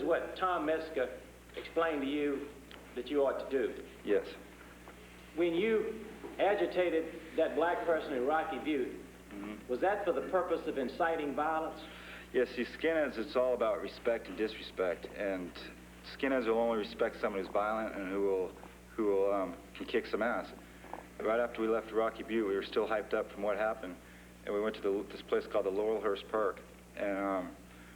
what Tom Metzger explained to you that you ought to do. Yes. When you agitated that black person in Rocky Butte, was that for the purpose of inciting violence? Yes, see, skinheads, it's all about respect and disrespect, and skinheads will only respect someone who's violent and who can kick some ass. Right after we left Rocky Butte, we were still hyped up from what happened, and we went to this place called the Laurelhurst Park, and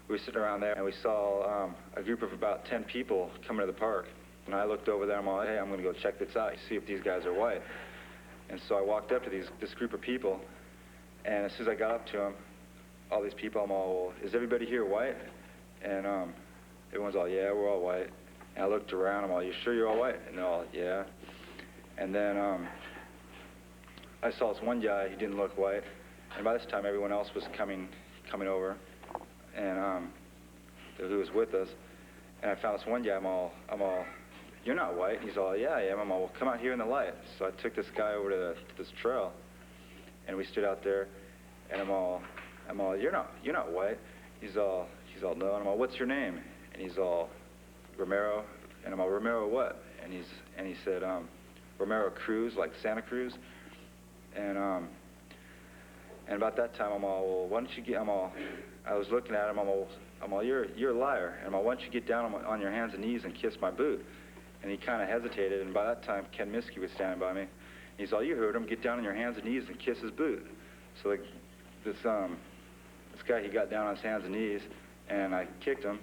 we were sitting around there, and we saw a group of about 10 people coming to the park, and I looked over there, I'm all, hey, I'm gonna go check this out, see if these guys are white. And so I walked up to this group of people, and as soon as I got up to them, all these people, I'm all, well, is everybody here white? And everyone's all, yeah, we're all white. And I looked around, I'm all, you sure you're all white? And they're all, yeah. And then I saw this one guy, he didn't look white. And by this time, everyone else was coming over, and who was with us. And I found this one guy, I'm all, you're not white. And he's all, yeah, I am. I'm all, well, come out here in the light. So I took this guy over to this trail, and we stood out there, and I'm all, you're not white. He's all, no. And I'm all, what's your name? And he's all, Romero. And I'm all, Romero what? And he said, Romero Cruz, like Santa Cruz. And about that time, I'm all, well, why don't you get, I was looking at him, I'm all, you're a liar. And I'm all, why don't you get down on your hands and knees and kiss my boot? And he kind of hesitated, and by that time, Ken Miskey was standing by me. He's all, you heard him, get down on your hands and knees and kiss his boot. So like, this guy, he got down on his hands and knees, and I kicked him.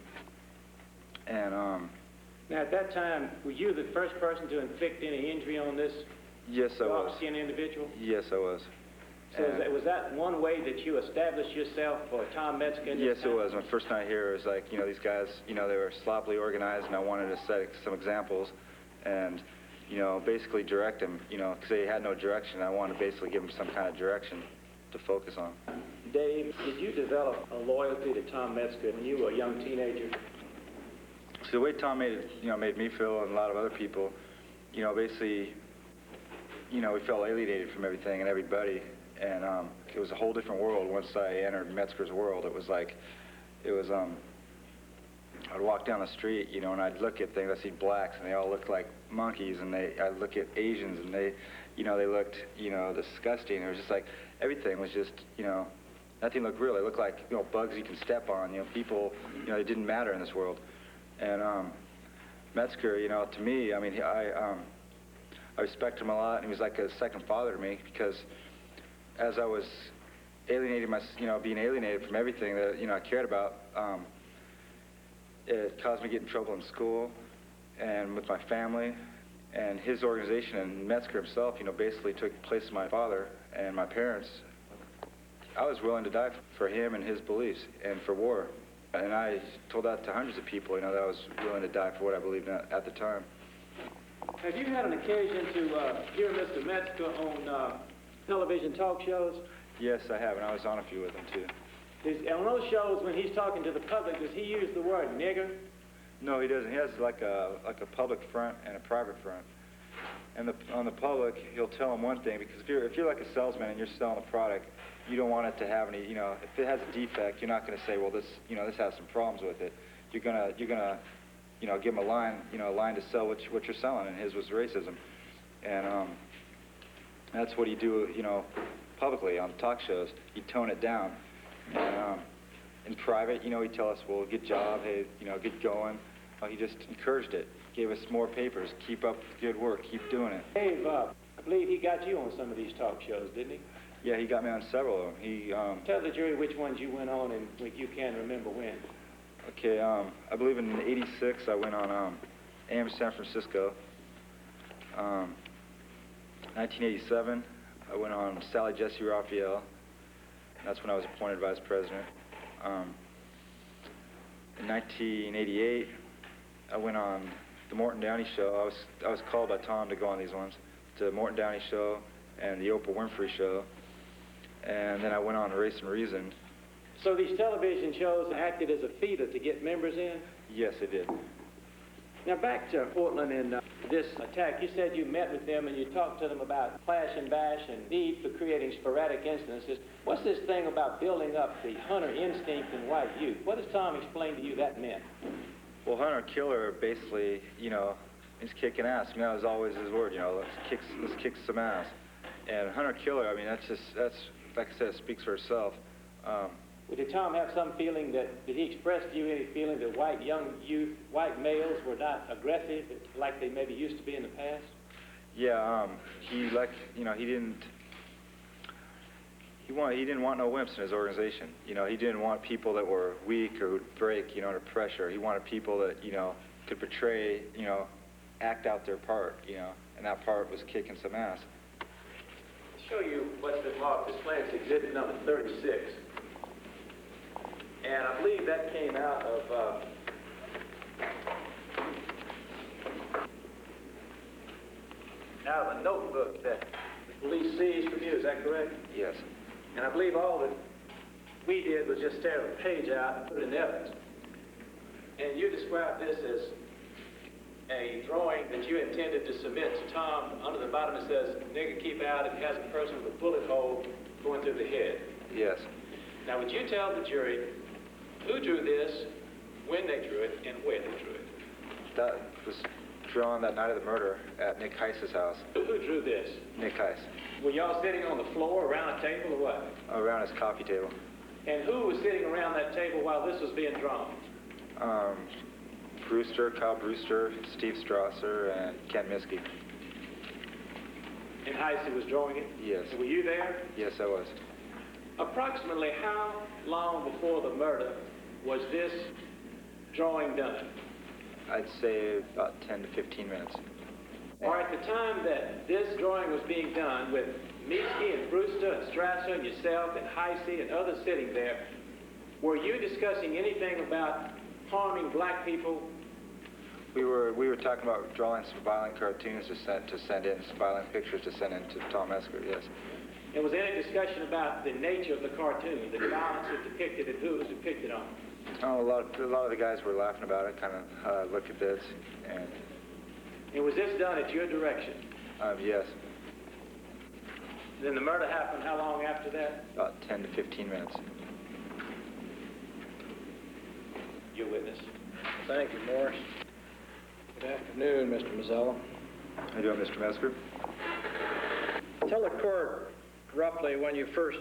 And now at that time, were you the first person to inflict any injury on this yes, I was. dark-skinned individual? Yes, I was. So was that one way that you established yourself for Tom Metzger? Yes, it was. My first night here, it was like, these guys, they were sloppily organized, and I wanted to set some examples and, basically direct them, because they had no direction. I wanted to basically give them some kind of direction to focus on. Dave, did you develop a loyalty to Tom Metzger when you were a young teenager? So the way Tom made me feel, and a lot of other people, basically, we felt alienated from everything and everybody. And it was a whole different world once I entered Metzger's world. It was like, I'd walk down the street, and I'd look at things, I'd see blacks, and they all looked like monkeys, and I'd look at Asians, and they looked, disgusting. It was just like, everything was just, nothing looked real. They looked like, bugs you can step on, people, they didn't matter in this world. And Metzger, to me, I respect him a lot, and he was like a second father to me, because as I was being alienated from everything that, I cared about, it caused me to get in trouble in school and with my family. And his organization and Metzger himself, basically took the place of my father and my parents. I was willing to die for him and his beliefs and for war. And I told that to hundreds of people, that I was willing to die for what I believed in at the time. Have you had an occasion to hear Mr. Metzger on television talk shows? Yes, I have, and I was on a few with him, too. On those shows, when he's talking to the public, does he use the word nigger? No, he doesn't. He has like a public front and a private front. And on the public, he'll tell them one thing, because if you're like a salesman and you're selling a product, you don't want it to have any, if it has a defect, you're not going to say, well, this has some problems with it. You're gonna give him a line to sell what you're selling, and his was racism. And that's what he'd do, publicly on talk shows. He'd tone it down. And in private, he'd tell us, well, good job, hey, get going. He just encouraged it, gave us more papers, keep up the good work, keep doing it. Dave, I believe he got you on some of these talk shows, didn't he? Yeah, he got me on several of them. Tell the jury which ones you went on and you can remember when. Okay, I believe in '86 I went on AM San Francisco. 1987, I went on Sally Jesse Raphael. That's when I was appointed vice president. In 1988, I went on the Morton Downey show. I was called by Tom to go on these ones, the Morton Downey show and the Oprah Winfrey show. And then I went on Race and Reason. So these television shows acted as a feeder to get members in? Yes, it did. Now back to Portland and this attack. You said you met with them and you talked to them about clash and bash and need for creating sporadic incidences. What's this thing about building up the hunter instinct in white youth? What does Tom explain to you that meant? Well, Hunter Killer basically, you know, is kicking ass. I mean, that was always his word, you know, let's kick some ass. And Hunter Killer, I mean, that's like I said, speaks for itself. Well, did Tom have some feeling that, did he express to you any feeling that white males were not aggressive like they maybe used to be in the past? Yeah, he didn't want no wimps in his organization. You know, he didn't want people that were weak or would break, you know, under pressure. He wanted people that, you know, could portray, you know, act out their part, you know, and that part was kicking some ass. To show you what's been marked as plans exhibit number 36. And I believe that came out of a notebook that the police seized from you, is that correct? Yes. And I believe all that we did was just tear the page out and put it in evidence. And you described this as a drawing that you intended to submit to Tom. Under the bottom it says, "Nigga, keep out." It has a person with a bullet hole going through the head. Yes. Now, would you tell the jury who drew this, when they drew it, and where they drew it? That was drawn that night of the murder at Nick Heiss's house. Who drew this? Nick Heiss. Were y'all sitting on the floor around a table or what? Around his coffee table. And who was sitting around that table while this was being drawn? Brewster, Kyle Brewster, Steve Strasser, and Ken Miskey. And Heisey was drawing it? Yes. Were you there? Yes, I was. Approximately how long before the murder was this drawing done? I'd say about 10 to 15 minutes. Or at the time that this drawing was being done with Miskey and Brewster and Strasser and yourself and Heisey and others sitting there, were you discussing anything about harming black people? We were talking about drawing some violent cartoons to send in, some violent pictures to send in to Tom Esker, yes. And was there any discussion about the nature of the cartoon, the violence it depicted and who it was depicted on? Oh, a lot of the guys were laughing about it, kind of look at this, And was this done at your direction? Yes. Then the murder happened how long after that? About 10 to 15 minutes. Your witness. Thank you, Morris. Good afternoon, Mr. Mazzella. How you doing, Mr. Mesker? Tell the court roughly when you first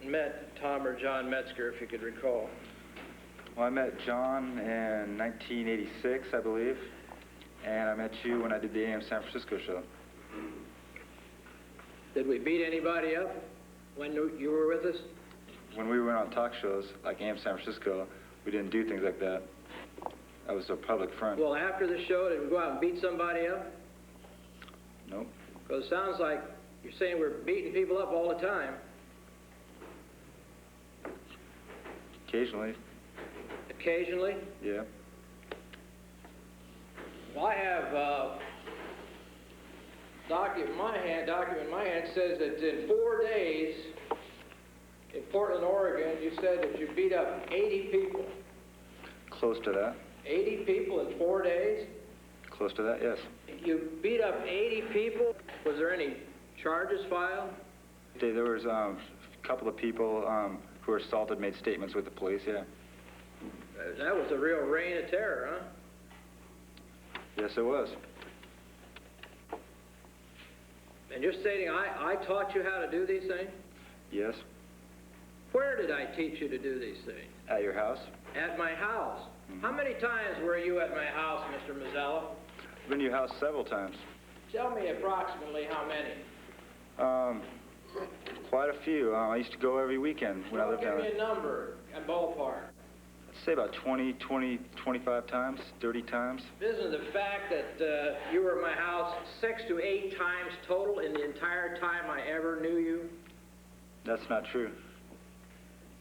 met Tom or John Metzger, if you could recall. Well, I met John in 1986, I believe, and I met you when I did the AM San Francisco show. Did we beat anybody up when you were with us? When we went on talk shows like AM San Francisco, we didn't do things like that. That was a public front. Well, after the show, did we go out and beat somebody up? Nope. Because it sounds like you're saying we're beating people up all the time. Occasionally. Occasionally? Yeah. Well, I have document in my hand says that in 4 days in Portland, Oregon, you said that you beat up 80 people. Close to that. 80 people in 4 days? Close to that, yes. You beat up 80 people? Was there any charges filed? There was a couple of people who were assaulted made statements with the police, yeah. That was a real reign of terror, huh? Yes, it was. And you're stating I taught you how to do these things? Yes. Where did I teach you to do these things? At your house? At my house. How many times were you at my house, Mr. Mazzella? I've been to your house several times. Tell me approximately how many. Quite a few. I used to go every weekend when I lived down Give there. me a number, a ballpark. I'd say about 25 times, 30 times. Isn't the fact that you were at my house 6 to 8 times total in the entire time I ever knew you? That's not true.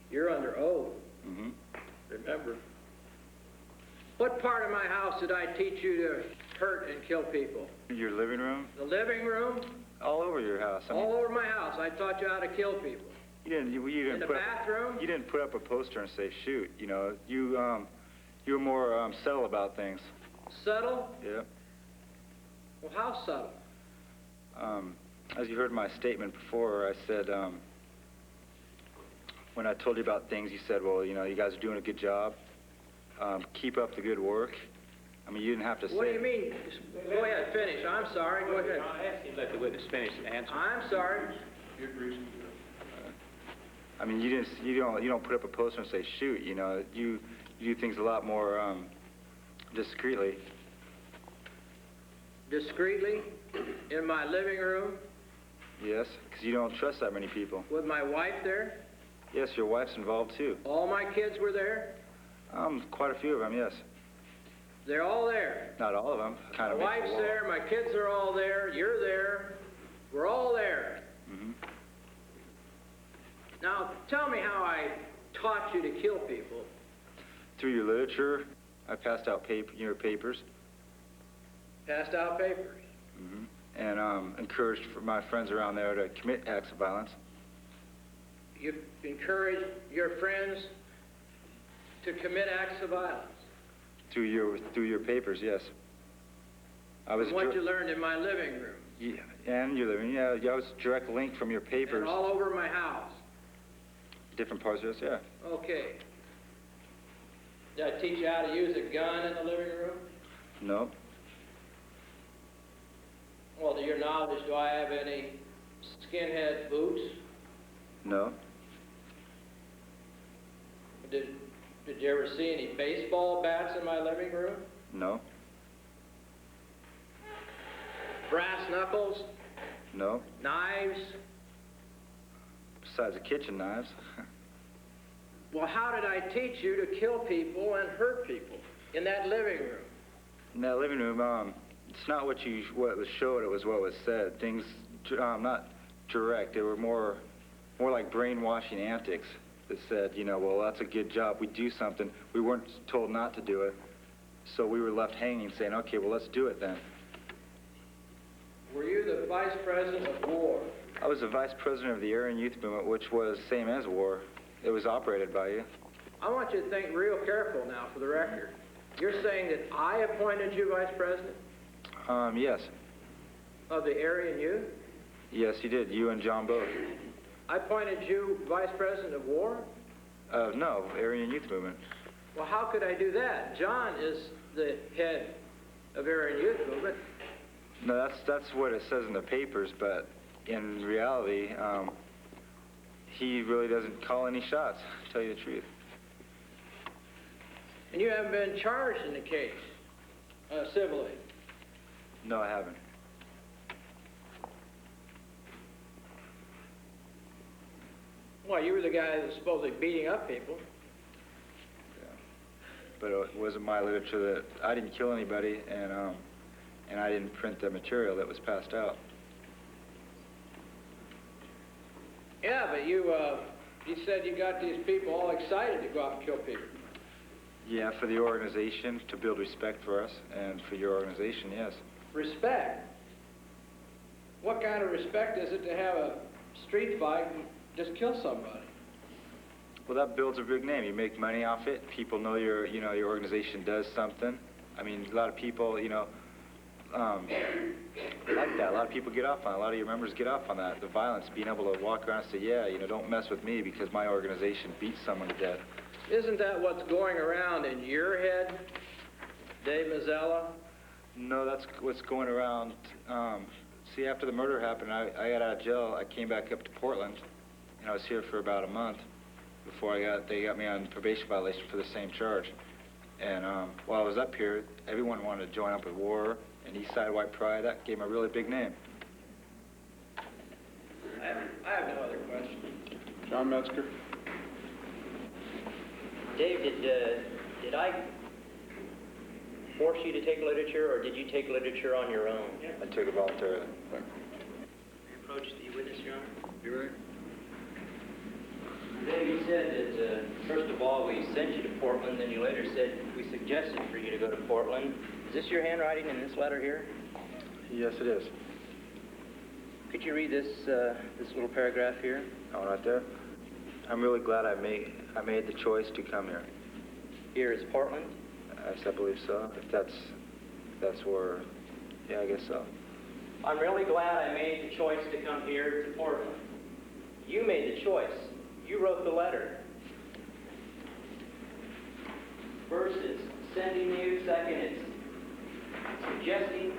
You're under oath. Mm-hmm. Remember. What part of my house did I teach you to hurt and kill people? Your living room? The living room? All over your house. I mean, All over my house. I taught you how to kill people. You didn't In the bathroom? You didn't put up a poster and say shoot. You know, you were more subtle about things. Subtle? Yeah. Well, how subtle? As you heard my statement before, I said when I told you about things, you said, well, you know, you guys are doing a good job. keep up the good work. I mean, you didn't have to say... What do you mean? Go ahead, finish. I'm sorry, go ahead. I asked him to let the witness finish the answer. I'm sorry. I mean, you don't put up a poster and say, shoot, you know. You do things a lot more discreetly. Discreetly, in my living room, Yes, because you don't trust that many people. with my wife there. Yes, your wife's involved too. All my kids were there. Quite a few of them, yes. They're all there. Not all of them. Kind My of makes wife's a wall. there, my kids are all there, you're there. We're all there. Mhm. Now, tell me how I taught you to kill people. Through your literature, I passed out your papers. Passed out papers. Mhm. And encouraged my friends around there to commit acts of violence. You encourage your friends to commit acts of violence. Through your papers, yes. I was From what you learned in my living room. Yeah, and your living, yeah. I was direct link from your papers. And all over my house. Different parts of this, yeah. Okay. Did I teach you how to use a gun in the living room? No. Well, to your knowledge, do I have any skinhead boots? No. Did you ever see any baseball bats in my living room? No. Brass knuckles? No. Knives? Besides the kitchen knives. Well, how did I teach you to kill people and hurt people in that living room? In that living room, it's not what was showed, it was what was said. Things, not direct. They were more like brainwashing antics that said, you know, well, that's a good job. We do something. We weren't told not to do it. So we were left hanging saying, okay, well, let's do it then. Were you the vice president of war? I was the vice president of the Aryan Youth Movement, which was the same as war. It was operated by you. I want you to think real careful now for the record. You're saying that I appointed you vice president Yes. of the Aryan Youth? Yes, you did. You and John both. I appointed you vice president of war? No, Aryan Youth Movement. Well, how could I do that? John is the head of Aryan Youth Movement. No, that's what it says in the papers, but in reality, he really doesn't call any shots, to tell you the truth. And you haven't been charged in the case, civilly. No, I haven't. Well, you were the guy that was supposedly beating up people. Yeah. But it wasn't my literature that I didn't kill anybody, and I didn't print the material that was passed out. Yeah, but you said you got these people all excited to go out and kill people. Yeah, for the organization, to build respect for us, and for your organization, yes. Respect? What kind of respect is it to have a street fight and just kill somebody? Well, that builds a big name. You make money off it. People know your organization does something. I mean, a lot of people, like that. A lot of people get off on it. A lot of your members get off on that. The violence, being able to walk around and say, yeah, don't mess with me because my organization beat someone to death. Isn't that what's going around in your head, Dave Mazzella? No, that's what's going around. See, after the murder happened, I got out of jail. I came back up to Portland, and I was here for about a month before they got me on probation violation for the same charge. And while I was up here, everyone wanted to join up with war and Eastside White Pride. That gave them a really big name. I have no other questions. John Metzger. Dave, did I force you to take literature, or did you take literature on your own? I took it voluntarily. I approach the witness, Your Honor. You ready? Dave, you said that, first of all, we sent you to Portland, then you later said we suggested for you to go to Portland. Is this your handwriting in this letter here? Yes, it is. Could you read this little paragraph here? Oh, right there. I'm really glad I made the choice to come here. Here is Portland? I believe so. If that's where, yeah, I guess so. I'm really glad I made the choice to come here to Portland. You made the choice. You wrote the letter. First, it's sending you. Second, it's suggesting